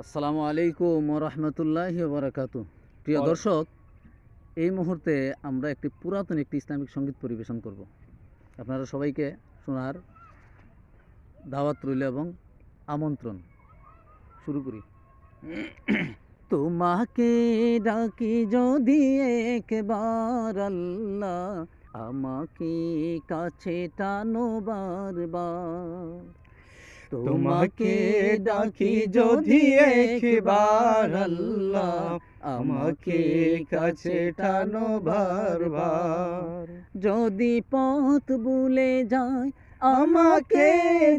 আসসালামু আলাইকুম ওয়া রাহমাতুল্লাহি ওয়া বারাকাতুহু। প্রিয় দর্শক, এই মুহূর্তে আমরা একটি পুরাতন ইসলামিক সঙ্গীত পরিবেশন করব। আপনারা সবাইকে শোনার দাওয়াত রইল এবং আমন্ত্রণ। শুরু করি। তোমাকে ডাকি যদি একবার আল্লাহ, আমাকে কাছে টানো বারবার। তোমাকে ডাকি যদি একবার আল্লাহ, আমাকে কাছে টানো বারবার। যদি পথ ভুলে যায় আমাকে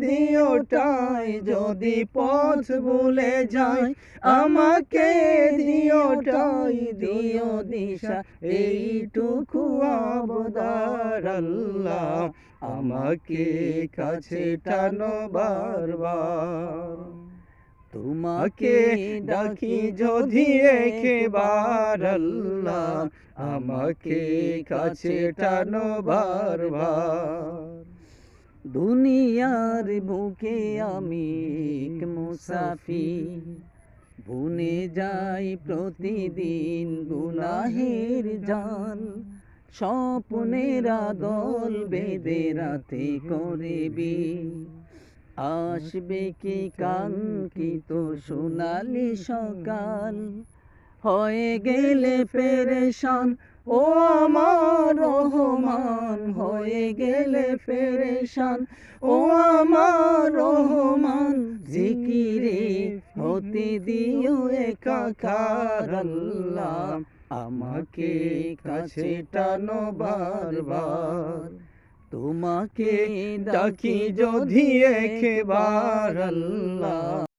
দিও ঠাঁই, যদি পথ ভুলে যায় আমাকে দিও ঠাঁই, দিও দিশা এইটুকু আবদার আল্লাহ, আমাকে কাছে টানো বারবার। তোমাকে ডাকি যদি একবার আল্লাহ, আমাকে কাছে টানো বারবার। দুনিয়ার বুকে আমি এক মুসাফির, বুনে যাই প্রতিদিন গুনাহের জাল। স্বপ্নেরা দল বেঁধে রাতে করবি, আসবে কি কাঙ্ক্ষিত সোনালি সকাল। হয়ে গেলে পেরেশান ও আমার রহমান, হয়ে গেলে পেরেশান ও আমার রহমান। জিকিরে হতে দিও একাকার আল্লাহ, আমাকে কাছে টানো বারবার। তোমাকে ডাকি যদি একবার আল্লাহ,